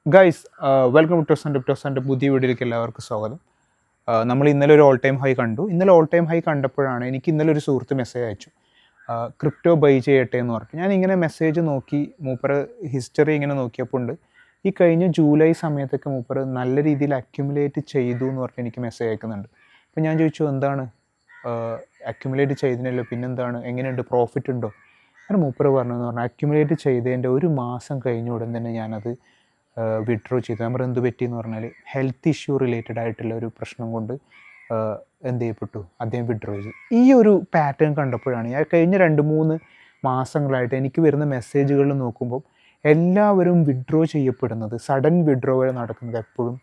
Guys, welcome to പുതിയ വീഡിയോയിലേക്ക് എല്ലാവർക്കും സ്വാഗതം. നമ്മൾ ഇന്നലെ ഒരു ഓൾ ടൈം ഹൈ കണ്ടു. ഇന്നലെ ഓൾ ടൈം ഹൈ കണ്ടപ്പോഴാണ് എനിക്ക് ഇന്നലെ ഒരു സുഹൃത്ത് മെസ്സേജ് അയച്ചു, ക്രിപ്റ്റോ ബൈ ചെയ്യട്ടെ എന്ന് പറഞ്ഞു. ഞാൻ ഇങ്ങനെ മെസ്സേജ് നോക്കി, മൂപ്പർ ഹിസ്റ്ററി ഇങ്ങനെ നോക്കിയപ്പോൾ ഉണ്ട് ഈ കഴിഞ്ഞ ജൂലൈ സമയത്തൊക്കെ മൂപ്പർ നല്ല രീതിയിൽ അക്യുമുലേറ്റ് ചെയ്തു എന്ന് പറഞ്ഞ് എനിക്ക് മെസ്സേജ് അയക്കുന്നുണ്ട്. അപ്പോൾ ഞാൻ ചോദിച്ചു, എന്താണ് അക്യുമുലേറ്റ് ചെയ്തതിനല്ലോ, പിന്നെന്താണ്, എങ്ങനെയുണ്ട്, പ്രോഫിറ്റ് ഉണ്ടോ? അങ്ങനെ മൂപ്പർ പറഞ്ഞതെന്ന് പറഞ്ഞാൽ അക്യുമുലേറ്റ് ചെയ്തതിൻ്റെ ഒരു മാസം കഴിഞ്ഞ ഉടൻ തന്നെ ഞാനത് വിഡ്രോ ചെയ്തു. നമ്മൾ എന്ത് പറ്റിയെന്ന് പറഞ്ഞാൽ ഹെൽത്ത് ഇഷ്യൂ റിലേറ്റഡ് ആയിട്ടുള്ള ഒരു പ്രശ്നം കൊണ്ട് എന്ത് ചെയ്യപ്പെട്ടു, അദ്ദേഹം വിഡ്രോ ചെയ്തു. ഈ ഒരു പാറ്റേൺ കണ്ടപ്പോഴാണ് ഞാൻ കഴിഞ്ഞ 2-3 മാസങ്ങളായിട്ട് എനിക്ക് വരുന്ന മെസ്സേജുകൾ നോക്കുമ്പോൾ എല്ലാവരും വിഡ്രോ ചെയ്യപ്പെടുന്നത്, സഡൻ വിഡ്രോവൽ നടക്കുന്നത് എപ്പോഴും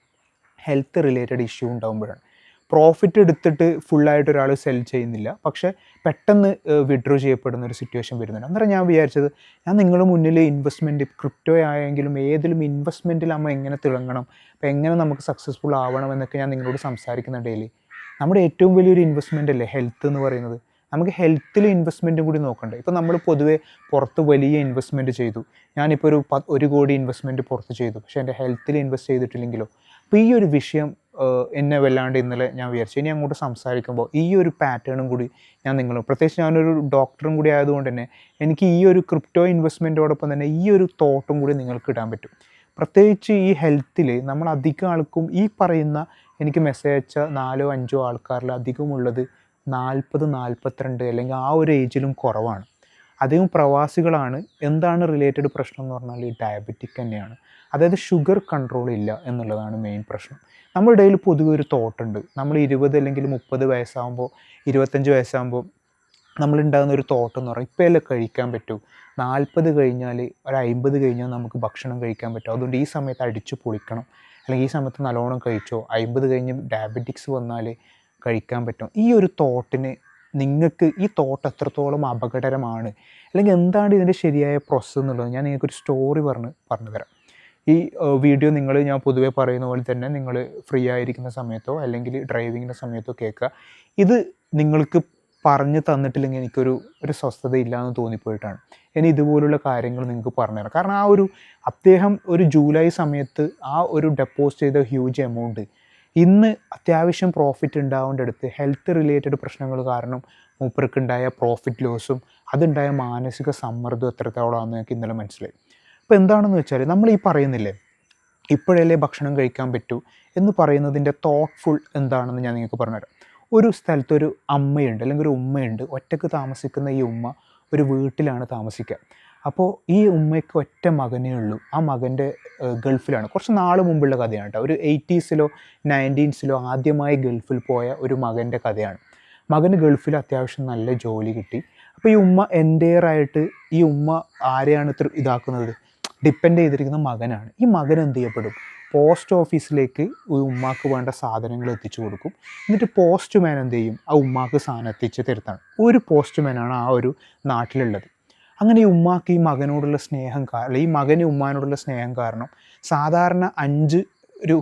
ഹെൽത്ത് റിലേറ്റഡ് ഇഷ്യൂ ഉണ്ടാകുമ്പോഴാണ്. പ്രോഫിറ്റ് എടുത്തിട്ട് ഫുള്ളായിട്ട് ഒരാൾ സെൽ ചെയ്യുന്നില്ല, പക്ഷേ പെട്ടെന്ന് വിഡ്രോ ചെയ്യപ്പെടുന്ന ഒരു സിറ്റുവേഷൻ വരുന്നുണ്ട്. അന്നേരം ഞാൻ വിചാരിച്ചത്, ഞാൻ നിങ്ങളുടെ മുന്നിൽ ഇൻവെസ്റ്റ്മെൻറ്റ്, ക്രിപ്റ്റോ ആയെങ്കിലും ഏതെങ്കിലും ഇൻവെസ്റ്റ്മെൻറ്റിൽ നമ്മൾ എങ്ങനെ തിളങ്ങണം, അപ്പോൾ എങ്ങനെ നമുക്ക് സക്സസ്ഫുൾ ആവണം എന്നൊക്കെ ഞാൻ നിങ്ങളോട് സംസാരിക്കുന്ന ഡെയിലി. നമ്മുടെ ഏറ്റവും വലിയൊരു ഇൻവെസ്റ്റ്മെൻ്റ് അല്ലേ ഹെൽത്ത് എന്ന് പറയുന്നത്. നമുക്ക് ഹെൽത്തിൽ ഇൻവെസ്റ്റ്മെൻറ്റും കൂടി നോക്കണ്ടേ. ഇപ്പോൾ നമ്മൾ പൊതുവേ പുറത്ത് വലിയ ഇൻവെസ്റ്റ്മെൻറ്റ് ചെയ്തു, ഞാനിപ്പോൾ ഒരു 1 കോടി ഇൻവെസ്റ്റ്മെൻറ്റ് പുറത്ത് ചെയ്തു, പക്ഷേ എൻ്റെ ഹെൽത്തിൽ ഇൻവെസ്റ്റ് ചെയ്തിട്ടില്ലെങ്കിലോ. അപ്പോൾ ഈ ഒരു വിഷയം എന്നെ വല്ലാണ്ട് ഇന്നലെ ഞാൻ വിചാരിച്ചു, ഇനി അങ്ങോട്ട് സംസാരിക്കുമ്പോൾ ഈ ഒരു പാറ്റേണും കൂടി ഞാൻ പ്രത്യേകിച്ച് ഞാനൊരു ഡോക്ടറും കൂടി ആയതുകൊണ്ട് തന്നെ എനിക്ക് ഈ ഒരു ക്രിപ്റ്റോ ഇൻവെസ്റ്റ്മെൻറ്റോടൊപ്പം തന്നെ ഈ ഒരു തോട്ടും കൂടി നിങ്ങൾക്ക് ഇടാൻ പറ്റും. പ്രത്യേകിച്ച് ഈ ഹെൽത്തിൽ നമ്മൾ അധികം ആൾക്കും ഈ പറയുന്ന എനിക്ക് മെസ്സേജ് അയച്ച 4-5 ആൾക്കാരിൽ അധികമുള്ളത് 40-42 അല്ലെങ്കിൽ ആ ഒരു ഏജിലും കുറവാണ്. അധികം പ്രവാസികളാണ്. എന്താണ് റിലേറ്റഡ് പ്രശ്നം എന്ന് പറഞ്ഞാൽ ഈ ഡയബറ്റിക് തന്നെയാണ്. അതായത് ഷുഗർ കൺട്രോൾ ഇല്ല എന്നുള്ളതാണ് മെയിൻ പ്രശ്നം. നമ്മുടെ ഇടയിൽ പൊതുവെ ഒരു തോട്ടുണ്ട്, നമ്മൾ 20 അല്ലെങ്കിൽ 30 വയസ്സാകുമ്പോൾ, 25 വയസ്സാകുമ്പോൾ നമ്മളുണ്ടാകുന്ന ഒരു തോട്ടെന്ന് പറഞ്ഞാൽ ഇപ്പോൾ അല്ലേ കഴിക്കാൻ പറ്റൂ, 40 കഴിഞ്ഞാൽ ഒരു 50 കഴിഞ്ഞാൽ നമുക്ക് ഭക്ഷണം കഴിക്കാൻ പറ്റും, അതുകൊണ്ട് ഈ സമയത്ത് അടിച്ചു പൊളിക്കണം, അല്ലെങ്കിൽ ഈ സമയത്ത് നല്ലോണം കഴിച്ചോ, 50 കഴിഞ്ഞ് ഡയബറ്റിക്സ് വന്നാൽ കഴിക്കാൻ പറ്റും. ഈ ഒരു തോട്ടിന് നിങ്ങൾക്ക് ഈ തോട്ട് എത്രത്തോളം അപകടകരമാണ്, അല്ലെങ്കിൽ എന്താണ് ഇതിൻ്റെ ശരിയായ പ്രോസസ്സ് എന്നുള്ളത് ഞാൻ നിങ്ങൾക്കൊരു സ്റ്റോറി പറഞ്ഞു തരാം. ഈ വീഡിയോ ഞാൻ പൊതുവേ പറയുന്ന പോലെ തന്നെ നിങ്ങൾ ഫ്രീ ആയിരിക്കുന്ന സമയത്തോ അല്ലെങ്കിൽ ഡ്രൈവിങ്ങിൻ്റെ സമയത്തോ കേൾക്കുക. ഇത് നിങ്ങൾക്ക് പറഞ്ഞു തന്നിട്ടില്ലെങ്കിൽ ഒരു സ്വസ്ഥത ഇല്ലയെന്ന് തോന്നിപ്പോയിട്ടാണ് ഇനി ഇതുപോലുള്ള കാര്യങ്ങൾ നിങ്ങൾക്ക് പറഞ്ഞുതരാം. കാരണം അദ്ദേഹം ഒരു ജൂലൈ സമയത്ത് ഡെപ്പോസിറ്റ് ചെയ്ത ഹ്യൂജ് എമൗണ്ട് ഇന്ന് അത്യാവശ്യം പ്രോഫിറ്റ് ഉണ്ടാവേണ്ട അടുത്ത് ഹെൽത്ത് റിലേറ്റഡ് പ്രശ്നങ്ങൾ കാരണം മൂപ്പർക്കുണ്ടായ പ്രോഫിറ്റ് ലോസും അതുണ്ടായ മാനസിക സമ്മർദ്ദം എത്രത്തോളമാണെന്ന് എനിക്ക് ഇന്നലെ മനസ്സിലായി. അപ്പോൾ എന്താണെന്ന് വെച്ചാൽ, നമ്മൾ ഈ പറയുന്നില്ലേ ഇപ്പോഴല്ലേ ഭക്ഷണം കഴിക്കാൻ പറ്റൂ എന്ന് പറയുന്നതിൻ്റെ തോട്ട്ഫുൾ എന്താണെന്ന് ഞാൻ നിങ്ങൾക്ക് പറഞ്ഞുതരാം. ഒരു സ്ഥലത്തൊരു അമ്മയുണ്ട് അല്ലെങ്കിൽ ഒരു ഉമ്മയുണ്ട്. ഒറ്റയ്ക്ക് താമസിക്കുന്ന ഈ ഉമ്മ ഒരു വീട്ടിലാണ് താമസിക്കുക. അപ്പോൾ ഈ ഉമ്മയ്ക്ക് ഒറ്റ മകനേ ഉള്ളൂ. ആ മകൻ്റെ ഗൾഫിലാണ്. കുറച്ച് നാൾ മുമ്പുള്ള കഥയാണ് കേട്ടോ. ഒരു 80s-ലോ 90s-ലോ ആദ്യമായി ഗൾഫിൽ പോയ ഒരു മകൻ്റെ കഥയാണ്. മകന് ഗൾഫിൽ അത്യാവശ്യം നല്ല ജോലി കിട്ടി. അപ്പോൾ ഈ ഉമ്മ എൻ്റെയറായിട്ട് ഈ ഉമ്മ ആരെയാണ് ഇതാക്കുന്നത്, ഡിപ്പെൻഡ് ചെയ്തിരിക്കുന്ന മകനാണ്. ഈ മകൻ എന്ത് ചെയ്യപ്പെടും, പോസ്റ്റ് ഓഫീസിലേക്ക് ഉമ്മാക്ക് വേണ്ട സാധനങ്ങൾ എത്തിച്ചു കൊടുക്കും. എന്നിട്ട് പോസ്റ്റ്മാൻ എന്ത് ചെയ്യും, ആ ഉമ്മാക്ക് സാധനം എത്തിച്ച് തരുത്താണ്. ഒരു പോസ്റ്റ്മാനാണ് ആ ഒരു നാട്ടിലുള്ളത്. അങ്ങനെ ഈ ഉമ്മാക്ക് ഈ മകനോടുള്ള സ്നേഹം ഈ മകന് ഉമ്മാനോടുള്ള സ്നേഹം കാരണം സാധാരണ 5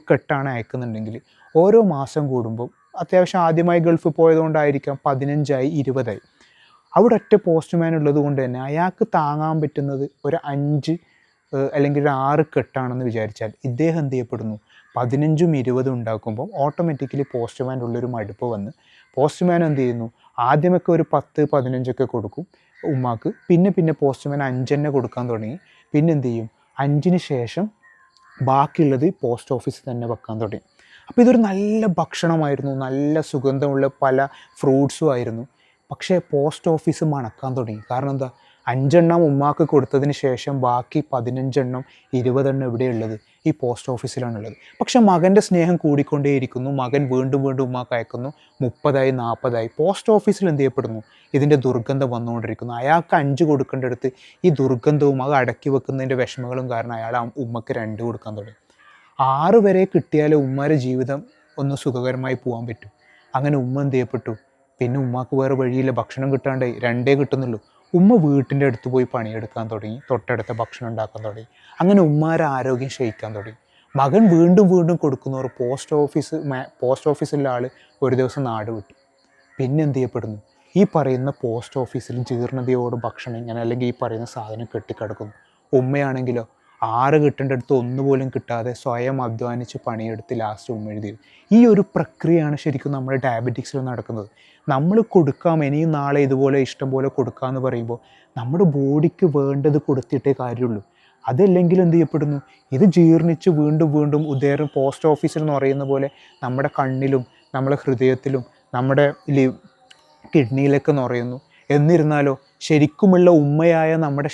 കെട്ടാണ് അയക്കുന്നുണ്ടെങ്കിൽ ഓരോ മാസം കൂടുമ്പോൾ, അത്യാവശ്യം ആദ്യമായി ഗൾഫിൽ പോയതുകൊണ്ടായിരിക്കാം 15ആയി 20ആയി. അവിടെ ഒറ്റ പോസ്റ്റ്മാൻ ഉള്ളത് കൊണ്ട് തന്നെ അയാൾക്ക് താങ്ങാൻ പറ്റുന്നത് ഒരു 5 അല്ലെങ്കിൽ ഒരു 6 കെട്ടാണെന്ന് വിചാരിച്ചാൽ ഇദ്ദേഹം എന്ത് ചെയ്യപ്പെടുന്നു, 15ഉം 20ഉം ഉണ്ടാക്കുമ്പോൾ ഓട്ടോമാറ്റിക്കലി പോസ്റ്റ്മാൻ്റെ ഉള്ളൊരു മടുപ്പ് വന്ന് പോസ്റ്റ്മാൻ എന്ത് ചെയ്യുന്നു, ആദ്യമൊക്കെ ഒരു 10-15 കൊടുക്കും ഉമ്മാക്ക്, പിന്നെ പോസ്റ്റ്മാൻ 5 തന്നെ കൊടുക്കാൻ തുടങ്ങി. പിന്നെ എന്ത് ചെയ്യും, 5ന് ശേഷം ബാക്കിയുള്ളത് പോസ്റ്റ് ഓഫീസിൽ തന്നെ വെക്കാൻ തുടങ്ങി. അപ്പോൾ ഇതൊരു നല്ല ഭക്ഷണമായിരുന്നു, നല്ല സുഗന്ധമുള്ള പല ഫ്രൂട്ട്സും ആയിരുന്നു. പക്ഷേ പോസ്റ്റ് ഓഫീസ് മണക്കാൻ തുടങ്ങി. കാരണം എന്താ, 5 ഉമ്മാക്ക് കൊടുത്തതിന് ശേഷം ബാക്കി 15 20 എവിടെയുള്ളത്, ഈ പോസ്റ്റ് ഓഫീസിലാണുള്ളത്. പക്ഷേ മകൻ്റെ സ്നേഹം കൂടിക്കൊണ്ടേയിരിക്കുന്നു. മകൻ വീണ്ടും ഉമ്മാക്ക് അയക്കുന്നു. 30ആയി 40ആയി പോസ്റ്റ് ഓഫീസിൽ എന്ത് ചെയ്യപ്പെടുന്നു, ഇതിൻ്റെ ദുർഗന്ധം വന്നുകൊണ്ടിരിക്കുന്നു. അയാൾക്ക് 5 കൊടുക്കേണ്ടടുത്ത് ഈ ദുർഗന്ധവും അത് അടക്കി വെക്കുന്നതിൻ്റെ വിഷമങ്ങളും കാരണം അയാൾ ഉമ്മക്ക് 2 കൊടുക്കാൻ തുടങ്ങി. 6 വരെ കിട്ടിയാലേ ഉമ്മാരുടെ ജീവിതം ഒന്ന് സുഖകരമായി പോകാൻ പറ്റും. അങ്ങനെ ഉമ്മ എന്ത് ചെയ്യപ്പെട്ടു, പിന്നെ ഉമ്മാക്ക് വേറെ വഴിയില്ല, ഭക്ഷണം കിട്ടാണ്ട് 2 കിട്ടുന്നുള്ളൂ. ഉമ്മ വീട്ടിൻ്റെ അടുത്ത് പോയി പണിയെടുക്കാൻ തുടങ്ങി, തൊട്ടടുത്ത ഭക്ഷണം ഉണ്ടാക്കാൻ തുടങ്ങി. അങ്ങനെ ഉമ്മാരെ ആരോഗ്യം ക്ഷയിക്കാൻ തുടങ്ങി. മകൻ വീണ്ടും കൊടുക്കുന്നവർ പോസ്റ്റ് ഓഫീസിലെ ആൾ ഒരു ദിവസം നാട് വിട്ടു. പിന്നെ എന്ത് ചെയ്യപ്പെടുന്നു, ഈ പറയുന്ന പോസ്റ്റ് ഓഫീസിൽ ജീർണതയോട് ഭക്ഷണം ഇങ്ങനെ അല്ലെങ്കിൽ ഈ പറയുന്ന സാധനം കെട്ടിക്കിടക്കുന്നു. ഉമ്മയാണെങ്കിലോ 6 കിട്ടേണ്ടടുത്ത് 1 പോലും കിട്ടാതെ സ്വയം അധ്വാനിച്ച് പണിയെടുത്ത് ലാസ്റ്റ് ഉമ്മെഴുതിയത്. ഈ ഒരു പ്രക്രിയയാണ് ശരിക്കും നമ്മുടെ ഡയബറ്റിക്സിൽ നടക്കുന്നത്. നമ്മൾ കൊടുക്കാം, ഇനിയും നാളെ ഇതുപോലെ ഇഷ്ടം പോലെ കൊടുക്കാമെന്ന് പറയുമ്പോൾ നമ്മുടെ ബോഡിക്ക് വേണ്ടത് കൊടുത്തിട്ടേ കാര്യമുള്ളൂ. അതല്ലെങ്കിൽ എന്ത് ചെയ്യപ്പെടുന്നു, ഇത് ജീർണിച്ച് വീണ്ടും വീണ്ടും ഉദാഹരണം പോസ്റ്റ് ഓഫീസിൽ എന്ന് പറയുന്ന പോലെ നമ്മുടെ കണ്ണിലും നമ്മുടെ ഹൃദയത്തിലും നമ്മുടെ കിഡ്നിയിലൊക്കെ നിറയുന്നു. എന്നിരുന്നാലോ ശരിക്കുമുള്ള ഉമ്മയായ നമ്മുടെ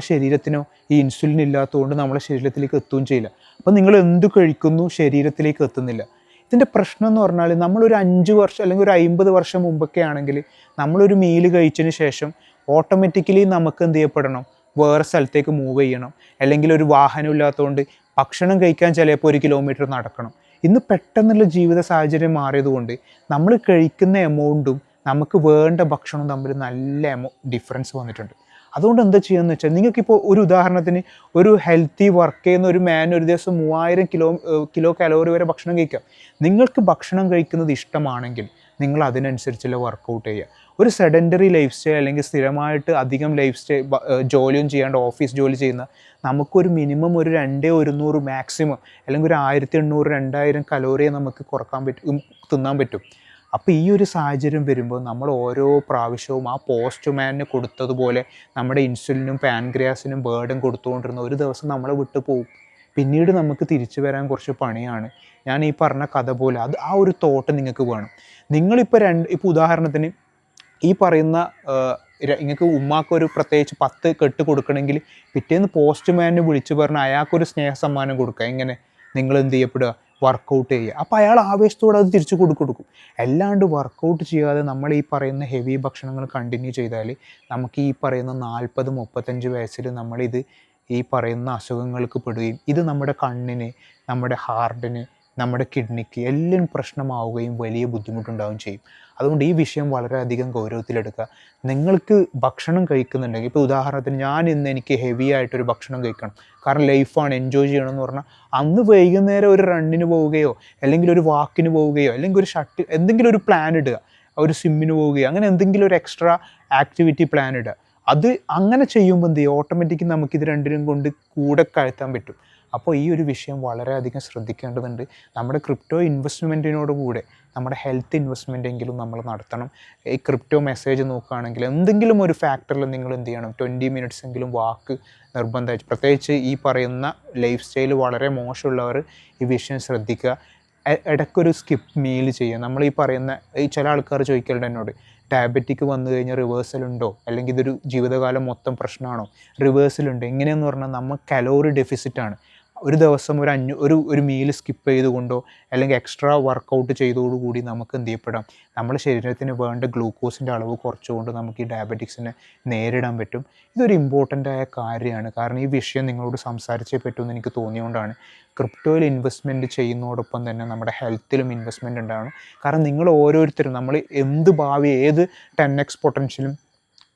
ശരീരത്തിനോ ഈ ഇൻസുലിൻ ഇല്ലാത്തതുകൊണ്ട് നമ്മുടെ ശരീരത്തിലേക്ക് എത്തുകയും ചെയ്യില്ല. അപ്പം നിങ്ങൾ എന്ത് കഴിക്കുന്നു ശരീരത്തിലേക്ക് എത്തുന്നില്ല. ഇതിൻ്റെ പ്രശ്നം എന്ന് പറഞ്ഞാൽ നമ്മളൊരു 5 വർഷം അല്ലെങ്കിൽ ഒരു 50 വർഷം മുമ്പൊക്കെ ആണെങ്കിൽ നമ്മളൊരു മീല് കഴിച്ചതിന് ശേഷം ഓട്ടോമാറ്റിക്കലി നമുക്ക് എന്ത് ചെയ്യപ്പെടണം, വേറെ സ്ഥലത്തേക്ക് മൂവ് ചെയ്യണം. അല്ലെങ്കിൽ ഒരു വാഹനം ഇല്ലാത്തതുകൊണ്ട് ഭക്ഷണം കഴിക്കാൻ ചിലപ്പോൾ 1 കിലോമീറ്റർ നടക്കണം. ഇന്ന് പെട്ടെന്നുള്ള ജീവിത സാഹചര്യം മാറിയതുകൊണ്ട് നമ്മൾ കഴിക്കുന്ന എമൗണ്ടും നമുക്ക് വേണ്ട ഭക്ഷണവും തമ്മിൽ നല്ല ഡിഫറൻസ് വന്നിട്ടുണ്ട്. അതുകൊണ്ട് എന്താ ചെയ്യുകയെന്ന് വെച്ചാൽ, നിങ്ങൾക്കിപ്പോൾ ഒരു ഉദാഹരണത്തിന് ഒരു ഹെൽത്തി വർക്ക് ചെയ്യുന്ന ഒരു മാൻ ഒരു ദിവസം 3000 കിലോ കലോറി വരെ ഭക്ഷണം കഴിക്കാം. നിങ്ങൾക്ക് ഭക്ഷണം കഴിക്കുന്നത് ഇഷ്ടമാണെങ്കിൽ നിങ്ങൾ അതിനനുസരിച്ചുള്ള വർക്കൗട്ട് ചെയ്യുക. ഒരു സെഡൻറ്ററി ലൈഫ് സ്റ്റൈൽ അല്ലെങ്കിൽ സ്ഥിരമായിട്ട് അധികം ലൈഫ് സ്റ്റൈൽ ജോലിയും ചെയ്യാണ്ട് ഓഫീസ് ജോലി ചെയ്യുന്ന നമുക്കൊരു മിനിമം ഒരു 2100 മാക്സിമം അല്ലെങ്കിൽ ഒരു 1800-2000 കലോറിയെ നമുക്ക് തിന്നാൻ പറ്റും. അപ്പോൾ ഈ ഒരു സാഹചര്യം വരുമ്പോൾ നമ്മൾ ഓരോ പ്രാവശ്യവും ആ പോസ്റ്റ്മാനിന് കൊടുത്തതുപോലെ നമ്മുടെ ഇൻസുലിനും പാൻക്രിയാസിനും ബേർഡൻ കൊടുത്തുകൊണ്ടിരുന്ന ഒരു ദിവസം നമ്മളെ വിട്ടു പോകും. പിന്നീട് നമുക്ക് തിരിച്ചു വരാൻ കുറച്ച് പണിയാണ്. ഞാൻ ഈ പറഞ്ഞ കഥ പോലെ ആ ഒരു തോട്ട് നിങ്ങൾക്ക് വേണം. നിങ്ങളിപ്പോൾ ഇപ്പോൾ ഉദാഹരണത്തിന് ഈ പറയുന്ന നിങ്ങൾക്ക് ഉമ്മാക്കൊരു പ്രത്യേകിച്ച് 10 കെട്ട് കൊടുക്കണമെങ്കിൽ പിറ്റേന്ന് പോസ്റ്റ്മാനെ വിളിച്ച് പറഞ്ഞ് അയാൾക്കൊരു സ്നേഹസമ്മാനം കൊടുക്കുക. എങ്ങനെ നിങ്ങൾ എന്ത് ചെയ്യപ്പെടുക, വർക്കൗട്ട് ചെയ്യുക. അപ്പോൾ അയാൾ ആവേശത്തോടെ അത് തിരിച്ചു കൊടുക്കും. അല്ലാണ്ട് വർക്കൗട്ട് ചെയ്യാതെ നമ്മൾ ഈ പറയുന്ന ഹെവി ഭക്ഷണങ്ങൾ കണ്ടിന്യൂ ചെയ്താൽ നമുക്ക് ഈ പറയുന്ന 40-35 വയസ്സിൽ നമ്മളിത് ഈ പറയുന്ന അസുഖങ്ങൾക്ക് പെടുകയും ഇത് നമ്മുടെ കണ്ണിന്, നമ്മുടെ ഹാർട്ടിന്, നമ്മുടെ കിഡ്നിക്ക് എല്ലാം പ്രശ്നമാവുകയും വലിയ ബുദ്ധിമുട്ടുണ്ടാവുകയും ചെയ്യും. അതുകൊണ്ട് ഈ വിഷയം വളരെയധികം ഗൗരവത്തിലെടുക്കുക. നിങ്ങൾക്ക് ഭക്ഷണം കഴിക്കുന്നുണ്ടെങ്കിൽ, ഇപ്പോൾ ഉദാഹരണത്തിന് ഞാൻ ഇന്ന് എനിക്ക് ഹെവി ആയിട്ടൊരു ഭക്ഷണം കഴിക്കണം, കാരണം ലൈഫാണ്, എൻജോയ് ചെയ്യണമെന്ന് പറഞ്ഞാൽ അന്ന് വൈകുന്നേരം ഒരു റണ്ണിന് പോവുകയോ അല്ലെങ്കിൽ ഒരു വാക്കിന് പോവുകയോ അല്ലെങ്കിൽ ഒരു എന്തെങ്കിലും ഒരു പ്ലാൻ ഇടുക, ഒരു സ്വിമ്മിന് പോവുകയോ അങ്ങനെ എന്തെങ്കിലും ഒരു എക്സ്ട്രാ ആക്ടിവിറ്റി പ്ലാൻ ഇടുക. അത് അങ്ങനെ ചെയ്യുമ്പോൾ എന്ത് ചെയ്യും, ഓട്ടോമാറ്റിക്കലി നമുക്കിത് രണ്ടിനും കൊണ്ട് കൂടെ കയറ്റാൻ പറ്റും. അപ്പോൾ ഈ ഒരു വിഷയം വളരെയധികം ശ്രദ്ധിക്കേണ്ടതുണ്ട്. നമ്മുടെ ക്രിപ്റ്റോ ഇൻവെസ്റ്റ്മെൻറ്റിനോട് കൂടെ നമ്മുടെ ഹെൽത്ത് ഇൻവെസ്റ്റ്മെൻ്റ് എങ്കിലും നമ്മൾ നടത്തണം. ഈ ക്രിപ്റ്റോ മെസ്സേജ് നോക്കുകയാണെങ്കിൽ എന്തെങ്കിലും ഒരു ഫാക്ടറിൽ നിങ്ങൾ എന്ത് ചെയ്യണം, 20 മിനിറ്റ്സ് എങ്കിലും വാക്ക് നിർബന്ധമായിട്ട്, പ്രത്യേകിച്ച് ഈ പറയുന്ന ലൈഫ് സ്റ്റൈൽ വളരെ മോശമുള്ളവർ ഈ വിഷയം ശ്രദ്ധിക്കുക. ഇടയ്ക്കൊരു സ്കിപ്പ് മീൽ ചെയ്യുക. നമ്മൾ ഈ പറയുന്ന ചില ആൾക്കാർ ചോദിക്കലുണ്ട് എന്നോട്, ഡയബറ്റിക് വന്നു കഴിഞ്ഞാൽ റിവേഴ്സൽ ഉണ്ടോ, അല്ലെങ്കിൽ ഇതൊരു ജീവിതകാലം മൊത്തം പ്രശ്നമാണോ? റിവേഴ്സൽ ഉണ്ട്. എങ്ങനെയെന്ന് പറഞ്ഞാൽ നമ്മൾ കലോറി ഡെഫിസിറ്റാണ്. ഒരു ദിവസം ഒരു മീൽ സ്കിപ്പ് ചെയ്തുകൊണ്ടോ അല്ലെങ്കിൽ എക്സ്ട്രാ വർക്കൗട്ട് ചെയ്തോടുകൂടി നമുക്ക് എന്ത് ചെയ്യപ്പെടാം, നമ്മുടെ ശരീരത്തിന് വേണ്ട ഗ്ലൂക്കോസിൻ്റെ അളവ് കുറച്ചുകൊണ്ട് നമുക്ക് ഈ ഡയബറ്റിക്സിനെ നേരിടാൻ പറ്റും. ഇതൊരു ഇമ്പോർട്ടൻ്റ് ആയ കാര്യമാണ്. കാരണം ഈ വിഷയം നിങ്ങളോട് സംസാരിച്ചേ പറ്റുമെന്ന് എനിക്ക് തോന്നിയുകൊണ്ടാണ്. ക്രിപ്റ്റോയിൽ ഇൻവെസ്റ്റ്മെൻറ്റ് ചെയ്യുന്നതോടൊപ്പം തന്നെ നമ്മുടെ ഹെൽത്തിലും ഇൻവെസ്റ്റ്മെൻറ്റ് ഉണ്ടാവണം. കാരണം നിങ്ങൾ ഓരോരുത്തരും, നമ്മൾ എന്ത് ഭാവി, ഏത് 10x പൊട്ടൻഷ്യലും,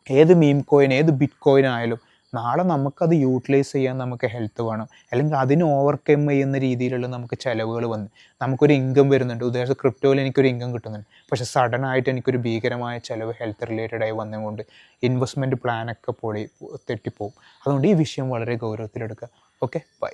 ഏത് മീം കോയിൻ, ഏത് ബിറ്റ് കോയിൻ ആയാലും നാളെ നമുക്കത് യൂട്ടിലൈസ് ചെയ്യാൻ നമുക്ക് ഹെൽത്ത് വേണം. അല്ലെങ്കിൽ അതിന് ഓവർകം ചെയ്യുന്ന രീതിയിലുള്ള നമുക്ക് ചിലവുകൾ വന്ന് നമുക്കൊരു ഇൻകം വരുന്നുണ്ട്. ഉദാഹരണത്തിന് ക്രിപ്റ്റോയിൽ എനിക്കൊരു ഇൻകം കിട്ടുന്നുണ്ട്, പക്ഷേ സഡനായിട്ട് എനിക്കൊരു ഭീകരമായ ചിലവ് ഹെൽത്ത് റിലേറ്റഡായി വന്നുകൊണ്ട് ഇൻവെസ്റ്റ്മെൻറ്റ് പ്ലാനൊക്കെ തെറ്റിപ്പോവും. അതുകൊണ്ട് ഈ വിഷയം വളരെ ഗൗരവത്തിലെടുക്കുക. Okay, by.